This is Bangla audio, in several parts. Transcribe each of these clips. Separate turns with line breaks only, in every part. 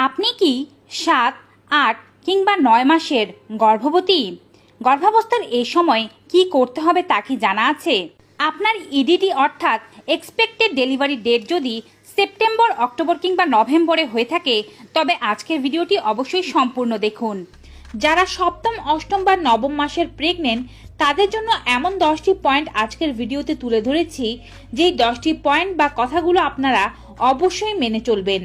আপনি কি ৭, ৮ কিংবা ৯ মাসের গর্ভবতী? গর্ভাবস্থার এই সময় কি করতে হবে তা কি জানা আছে? আপনার ইডিটি অর্থাৎ এক্সপেক্টেড ডেলিভারি ডেট যদি সেপ্টেম্বর, অক্টোবর কিংবা নভেম্বরে হয়ে থাকে তবে আজকের ভিডিওটি অবশ্যই সম্পূর্ণ দেখুন। যারা সপ্তম, অষ্টম বা নবম মাসের প্রেগনেন্ট তাদের জন্য এমন 10টি পয়েন্ট আজকের ভিডিওতে তুলে ধরেছি, যেই 10টি পয়েন্ট বা কথাগুলো আপনারা অবশ্যই মেনে চলবেন।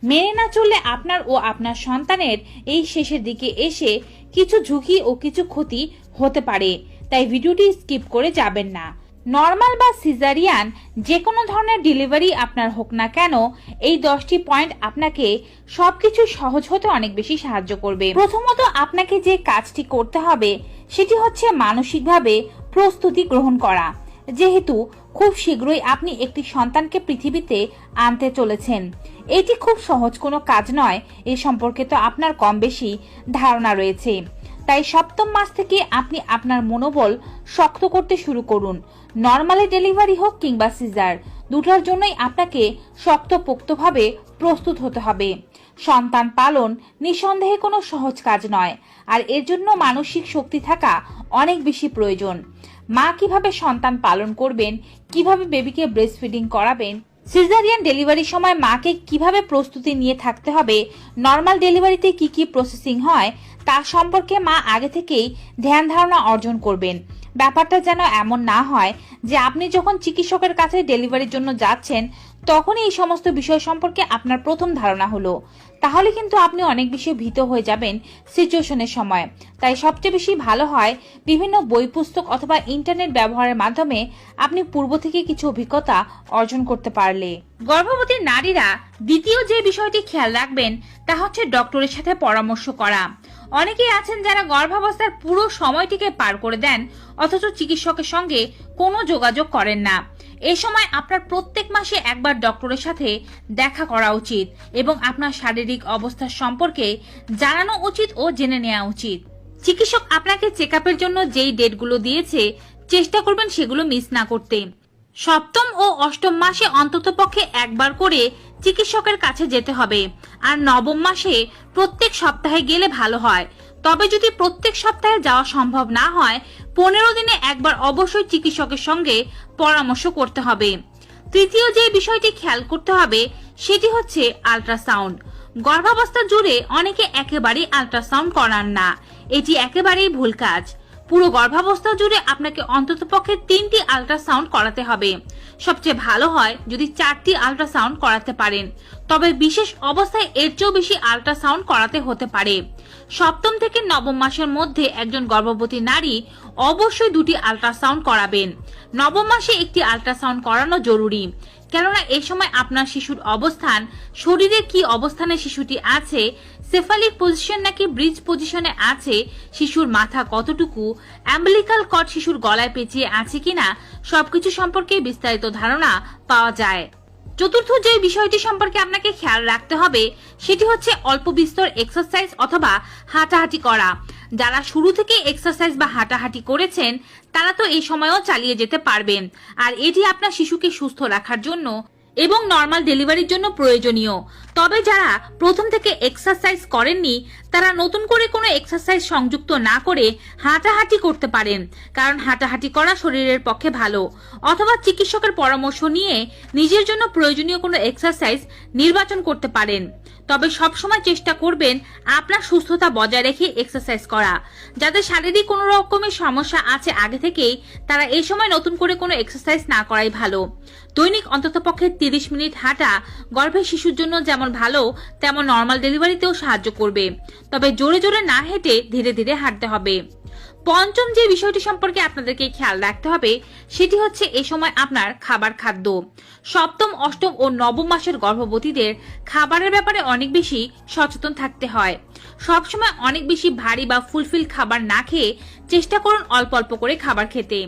মেনে না চললে আপনার ও আপনার সন্তানের এই শেষের দিকে এসে কিছু ঝুঁকি ও কিছু ক্ষতি হতে পারে, তাই ভিডিওটি স্কিপ করে যাবেন না। নর্মাল বা সিজারিয়ান যে কোনো ধরনের ডেলিভারি আপনার হোক না কেন, এই 10টি পয়েন্ট আপনাকে সবকিছু সহজ হতে অনেক বেশি সাহায্য করবে। প্রথমত আপনাকে যে কাজটি করতে হবে সেটি হচ্ছে মানসিকভাবে প্রস্তুতি গ্রহণ করা। যেহেতু খুব শীঘ্রই আপনি একটি সন্তানকে পৃথিবীতে আনতে চলেছেন, এটি খুব সহজ কোনো কাজ নয়, এ সম্পর্কে তো আপনার কম বেশি ধারণা রয়েছে। তাই সপ্তম মাস থেকে আপনি আপনার মনোবল শক্ত করতে শুরু করুন। নর্মালি ডেলিভারি হোক কিংবা সিজার, দুটোর জন্যই আপনাকে শক্তপোক্তভাবে প্রস্তুত হতে হবে। সন্তান পালন নিঃসন্দেহে কোনো সহজ কাজ নয়, আর এর জন্য মানসিক শক্তি থাকা অনেক বেশি প্রয়োজন। মা কিভাবে সন্তান পালন করবেন, কিভাবে বেবিকে ব্রেস্ট ফিডিং করাবেন, সিজারিয়ান ডেলিভারির সময় মাকে কিভাবে প্রস্তুতি নিয়ে থাকতে হবে, নর্মাল ডেলিভারিতে কি কি প্রসেসিং হয় তা সম্পর্কে মা আগে থেকেই ধ্যান ধারণা অর্জন করবেন। ব্যাপারটা যেন এমন না হয় যে আপনি যখন চিকিৎসকের কাছে ডেলিভারির জন্য যাচ্ছেন তখনই এই সমস্ত বিষয় সম্পর্কে আপনার প্রথম ধারণা হলো, তাহলে কিন্তু আপনি অনেক বেশি ভীত হয়ে যাবেন সিচুয়েশনের সময়। তাই সবচেয়ে বেশি ভালো হয় বিভিন্ন বই, পুস্তক অথবা ইন্টারনেট ব্যবহারের মাধ্যমে আপনি পূর্ব থেকে কিছু অভিজ্ঞতা অর্জন করতে পারলে। গর্ভবতী নারীরা দ্বিতীয় যে বিষয়টি খেয়াল রাখবেন তা হচ্ছে ডক্টরের সাথে পরামর্শ করা। অনেকেই আছেন যারা গর্ভাবস্থার পুরো সময়টিকে পার করে দেন অথচ চিকিৎসকের সঙ্গে কোনো যোগাযোগ করেন না। এই সময় আপনার প্রত্যেক মাসে একবার ডক্টরের সাথে দেখা করা উচিত এবং আপনার শারীরিক অবস্থা সম্পর্কে জানানো উচিত ও জেনে নেওয়া উচিত। চিকিৎসক আপনাকে চেকআপের জন্য যেই ডেটগুলো দিয়েছে চেষ্টা করবেন সেগুলো মিস না করতে। সপ্তম ও অষ্টম মাসে অন্ততপক্ষে একবার করে চিকিৎসকের কাছে যেতে হবে, আর নবম মাসে প্রত্যেক সপ্তাহে গেলে ভালো হয়। তবে যদি প্রত্যেক সপ্তাহে যাওয়া সম্ভব না হয় 15 দিনে একবার অবশ্যই চিকিৎসকের সঙ্গে পরামর্শ করতে হবে। তৃতীয় যে বিষয়টি খেয়াল করতে হবে সেটি হচ্ছে আল্ট্রাসাউন্ড। গর্ভাবস্থা জুড়ে অনেকে একেবারেই আল্ট্রাসাউন্ড করান না, এটি একেবারেই ভুল কাজ। পুরো গর্ভাবস্থা জুড়ে আপনাকে অন্ততপক্ষে 3টি আল্ট্রাসাউন্ড করাতে হবে। সবচেয়ে ভালো হয় যদি 4টি আল্ট্রাসাউন্ড করাতে পারেন, তবে বিশেষ অবস্থায় এর চেয়েও বেশি আল্ট্রাসাউন্ড করাতে হতে পারে। সপ্তম থেকে নবম মাসের মধ্যে একজন গর্ভবতী নারী অবশ্যই 2টি আল্ট্রাসাউন্ড করাবেন। নবম মাসে একটি আল্ট্রাসাউন্ড করানো জরুরি, কেননা এই সময় আপনার শিশুর অবস্থান, শরীরে কি অবস্থানে শিশুটি আছে, সেফালিক পজিশন নাকি ব্রিজ পজিশনে আছে, শিশুর মাথা কতটুকু, অ্যাম্বিলিকাল কর্ড শিশুর গলায় পেঁচিয়ে আছে কিনা, সবকিছু সম্পর্কে বিস্তারিত ধারণা পাওয়া যায়। চতুর্থ যে বিষয়টি সম্পর্কে আপনাকে খেয়াল রাখতে হবে সেটি হচ্ছে অল্প বিস্তর এক্সারসাইজ অথবা হাঁটাহাঁটি করা। যারা শুরু থেকে এক্সারসাইজ বা হাঁটাহাঁটি করেছেন তারা তো এই সময়ও চালিয়ে যেতে পারবেন, আর এটি আপনার শিশুকে সুস্থ রাখার জন্য এবং নর্মাল ডেলিভারির জন্য প্রয়োজনীয়। তবে যারা প্রথম থেকে এক্সারসাইজ করেননি তারা নতুন করে কোনো এক্সারসাইজ সংযুক্ত না করে হাঁটাহাঁটি করতে পারেন, কারণ হাঁটাহাঁটি করা শরীরের পক্ষে ভালো। অথবা চিকিৎসকের পরামর্শ নিয়ে নিজের জন্য প্রয়োজনীয় কোনো এক্সারসাইজ নির্বাচন করতে পারেন। তবে সবসময় চেষ্টা করবেন আপনার সুস্থতা বজায় রেখে এক্সারসাইজ করা। যাদের শারীরিক কোনো রকমের সমস্যা আছে আগে থেকেই, তারা এই সময় নতুন করে কোনো এক্সারসাইজ না করাই ভালো। দৈনিক অন্ততপক্ষে 30 মিনিট হাঁটা গর্ভের শিশুর জন্য যেমন ভালো তেমন নর্মাল ডেলিভারিতেও সাহায্য করবে, তবে জোরে জোরে না হেঁটে ধীরে ধীরে হাঁটতে হবে। পঞ্চম যে বিষয়টি সম্পর্কে আপনাদেরকে খেয়াল রাখতে হবে সেটি হচ্ছে এই সময় আপনার খাদ্য। সপ্তম, অষ্টম ও নবম মাসের গর্ভবতীদের খাবারের ব্যাপারে অনেক বেশি সচেতন থাকতে হয়। সবসময় অনেক বেশি ভারী বা ফুলফিল খাবার না খেয়ে চেষ্টা করুন অল্প অল্প করে খাবার খেতে।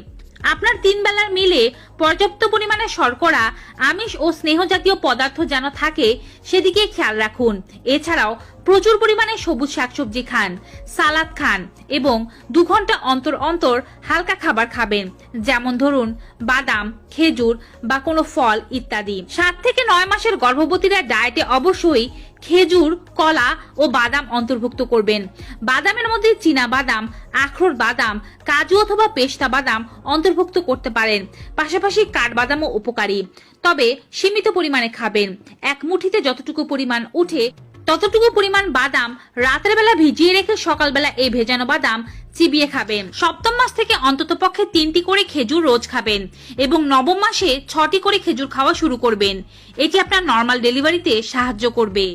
আপনার 3 বেলার মিলে পর্যাপ্ত পরিমাণে শর্করা, আমিষ ও স্নেহ জাতীয় পদার্থ যেন থাকে সেদিকে খেয়াল রাখুন। এছাড়াও প্রচুর পরিমাণে সবুজ শাকসবজি খান, সালাদ খান এবং 2 ঘন্টা অন্তর অন্তর হালকা খাবার খাবেন, যেমন ধরুন বাদাম, খেজুর বা কোনো ফল ইত্যাদি। 7 থেকে 9 মাসের গর্ভবতীরা ডায়েটে অবশ্যই খেজুর, কলা ও বাদাম অন্তর্ভুক্ত করবেন। বাদামের মধ্যে চীনা বাদাম, আখরোট বাদাম, কাজু অথবা পেস্তা বাদাম অন্তর্ভুক্ত করতে পারেন। পাশাপাশি কাঠবাদামও উপকারী, তবে সীমিত পরিমাণে খাবেন। এক মুঠিতে যতটুকু পরিমাণ উঠে ততটুকু পরিমাণ বাদাম রাতের বেলা ভিজিয়ে রেখে সকালবেলা এই ভেজানো বাদাম চিবিয়ে খাবেন। 7ম মাস থেকে অন্তত পক্ষে 3টি করে খেজুর রোজ খাবেন এবং 9ম মাসে 6টি করে খেজুর খাওয়া শুরু করবেন। এটি আপনার নর্মাল ডেলিভারিতে সাহায্য করবে।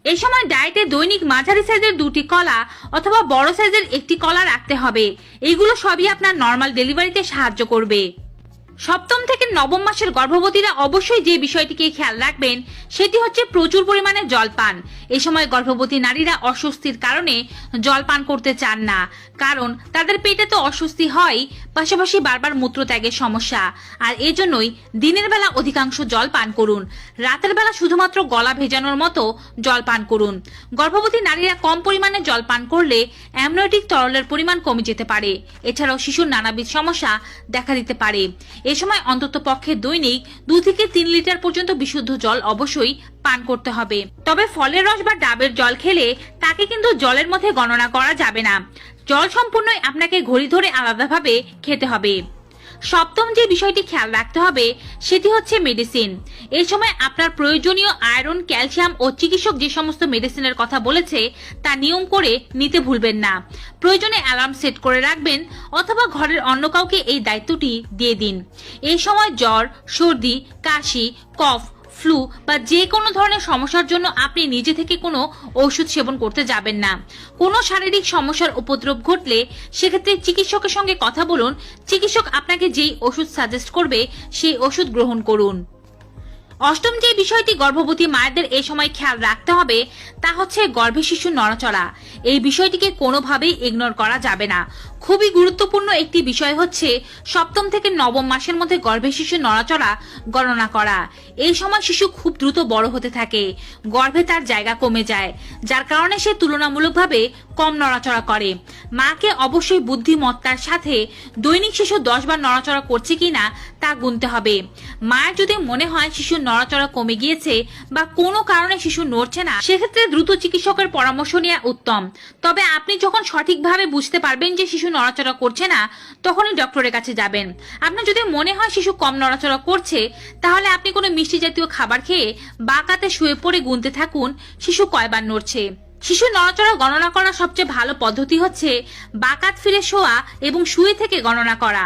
এই সময় ডায়েটে দৈনিক মাঝারি সাইজের 2টি কলা অথবা বড় সাইজের 1টি কলা রাখতে হবে। এগুলো সবই আপনার নর্মাল ডেলিভারিতে সাহায্য করবে। 7ম থেকে 9ম মাসের গর্ভবতীরা অবশ্যই যে বিষয়টিকে খেয়াল রাখবেন সেটি হচ্ছে প্রচুর পরিমাণে জল পান। এই সময় গর্ভবতী নারীরা অস্বস্তির কারণে জল পান করতে চান না, কারণ তাদের পেটে তো অস্বস্তি হয়, পাশাপাশি বারবার মূত্রত্যাগের সমস্যা। আর এজন্যই দিনের বেলা অধিকাংশ জল পান করুন, রাতের বেলা শুধুমাত্র গলা ভেজানোর মতো জল পান করুন। গর্ভবতী নারীরা কম পরিমাণে জল পান করলে অ্যামনিওটিক তরলের পরিমাণ কমে যেতে পারে। এছাড়াও শিশুর নানাবিধ সমস্যা দেখা দিতে পারে। এ সময় অন্তত পক্ষে দৈনিক 2 থেকে 3 লিটার পর্যন্ত বিশুদ্ধ জল অবশ্যই পান করতে হবে। তবে ফলের রস বা ডাবের জল খেলে তাকে কিন্তু জলের মধ্যে গণনা করা যাবে না। জল সম্পূর্ণই আপনাকে ঘড়ি ধরে আলাদাভাবে খেতে হবে। 7ম যে বিষয়টি খেয়াল রাখতে হবে সেটি হচ্ছে মেডিসিন। এই সময় আপনার প্রয়োজনীয় আয়রন, ক্যালসিয়াম ও চিকিৎসক যে সমস্ত মেডিসিনের কথা বলেছে তা নিয়ম করে নিতে ভুলবেন না। প্রয়োজনে অ্যালার্ম সেট করে রাখবেন অথবা ঘরের অন্য কাউকে এই দায়িত্বটি দিয়ে দিন। এই সময় জ্বর, সর্দি, কাশি, কফ, ফ্লু বা যে কোনো ধরনের সমস্যার জন্য আপনি নিজে থেকে কোনো ওষুধ সেবন করতে যাবেন না। কোনো শারীরিক সমস্যার উপদ্রব ঘটলে সেক্ষেত্রে চিকিৎসকের সঙ্গে কথা বলুন। চিকিৎসক আপনাকে যেই ওষুধ সাজেস্ট করবে সেই ওষুধ গ্রহণ করুন। 8ম যে বিষয়টি গর্ভবতী মায়েদের এই সময় খেয়াল রাখতে হবে তা হচ্ছে গর্ভে শিশুর নড়াচড়া। এই বিষয়টিকে কোনোভাবেই ইগনোর করা যাবে না। খুবই গুরুত্বপূর্ণ একটি বিষয় হচ্ছে 7ম থেকে 9ম মাসের মধ্যে গর্ভে শিশুর নড়াচড়া গণনা করা। এই সময় শিশু খুব দ্রুত বড় হতে থাকে, গর্ভে তার জায়গা কমে যায়, যার কারণে সে তুলনামূলকভাবে কম নড়াচড়া করে। মাকে অবশ্যই বুদ্ধিমত্তার সাথে দৈনিক শিশু 10 বার নড়াচড়া করছে কিনা তা গুনতে হবে। মায়ের যদি মনে হয় শিশুর নড়াচড়া কমে গিয়েছে বা কোনো কারণে শিশু নড়ছে না, সেক্ষেত্রে দ্রুত চিকিৎসকের পরামর্শ নেওয়া উত্তম। তবে আপনি যখন সঠিকভাবে বুঝতে পারবেন যে শিশু নড়াচড়া করছে না, তখনই ডক্টরের কাছে যাবেন। আপনার যদি মনে হয় শিশু কম নড়াচড়া করছে, তাহলে আপনি কোনো মিষ্টি জাতীয় খাবার খেয়ে বাঁকাতে শুয়ে পড়ে গুনতে থাকুন শিশু কয়বার নড়ছে। শিশু নড়াচড়া গণনা করার সবচেয়ে ভালো পদ্ধতি হচ্ছে বাঁকাত ফিরে শোয়া এবং শুয়ে থেকে গণনা করা।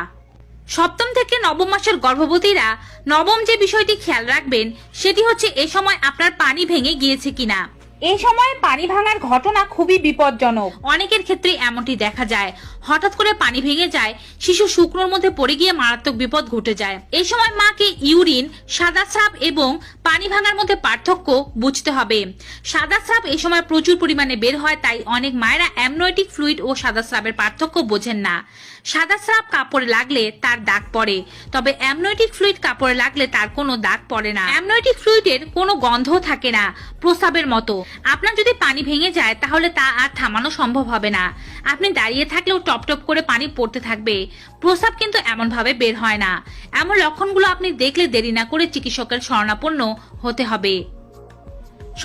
7ম থেকে 9ম মাসের গর্ভবতীরা 9ম যে বিষয়টি খেয়াল রাখবেন সেটি হচ্ছে এ সময় আপনার পানি ভেঙে গিয়েছে কিনা। এই সময় পানি ভাঙার ঘটনা খুবই বিপজ্জনক। অনেকের ক্ষেত্রে এমনটি দেখা যায়, হঠাৎ করে পানি ভেঙে যায়, শিশু শুকনোর মধ্যে পড়ে গিয়ে মারাত্মক বিপদ ঘটে যায়। এই সময় মাকে ইউরিন, সাদা স্রাব এবং পানি ভাঙার মধ্যে পার্থক্য বুঝতে হবে। সাদা স্রাব এই সময় প্রচুর পরিমাণে বের হয়, তাই অনেক মায়েরা অ্যামনিওটিক ফ্লুইড ও সাদা স্রাবের পার্থক্য বোঝেন না। সাদা স্রাব কাপড়ে লাগলে তার দাগ পড়ে, তবে অ্যামনিওটিক ফ্লুইড কাপড়ে লাগলে তার কোনো দাগ পড়ে না। অ্যামনিওটিক ফ্লুইডের কোনো গন্ধ থাকে না, প্রস্রাবের মতো। আপনার যদি পানি ভেঙে যায় তাহলে তা আর থামানো সম্ভব হবে না। আপনি দাঁড়িয়ে থাকলেও টপ টপ করে পানি পড়তে থাকবে। প্রস্রাব কিন্তু এমন ভাবে বের হয় না। এমন লক্ষণগুলো আপনি দেখলে দেরি না করে চিকিৎসকের শরণাপন্ন হতে হবে।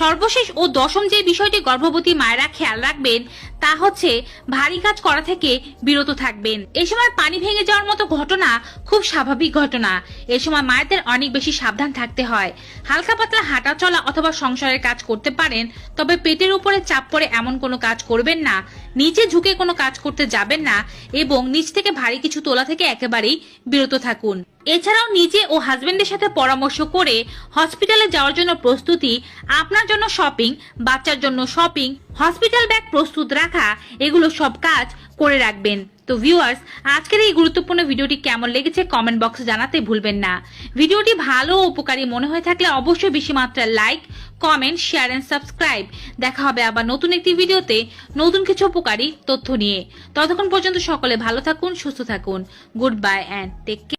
সর্বশেষ ও 10ম যে বিষয়টি গর্ভবতী মায়েরা খেয়াল রাখবেন তা হচ্ছে ভারী কাজ করা থেকে বিরত থাকবেন। এই সময় পানি ভেঙে যাওয়ার মতো ঘটনা খুব স্বাভাবিক ঘটনা। এই সময় মায়েদের অনেক বেশি সাবধান থাকতে হয়। হালকা পাতলা হাঁটা চলা অথবা সংসারের কাজ করতে পারেন, তবে পেটের উপরে চাপ পড়ে এমন কোনো কাজ করবেন না। নিচে ঝুঁকে কোনো কাজ করতে যাবেন না এবং নিচ থেকে ভারী কিছু তোলা থেকে একেবারেই বিরত থাকুন। এছাড়াও নিজে ও হাজবেন্ডের সাথে পরামর্শ করে হসপিটালে যাওয়ার জন্য প্রস্তুতি, আপনার জন্য শপিং, বাচ্চার জন্য শপিং, হসপিটাল ব্যাগ প্রস্তুত রাখা, এগুলো সব কাজ করে রাখবেন। তো ভিউয়ার্স, আজকের এই গুরুত্বপূর্ণ ভিডিওটি কেমন লেগেছে কমেন্ট বক্সে জানাতে ভুলবেন না। ভিডিওটি ভালো ও উপকারী মনে হয়ে থাকলে অবশ্যই বেশি মাত্রায় like, comment, share and subscribe. দেখা হবে আবার নতুন একটি ভিডিওতে নতুন কিছু উপকারী তথ্য নিয়ে। ততক্ষণ পর্যন্ত সকলে ভালো থাকুন, সুস্থ থাকুন। Goodbye and take care.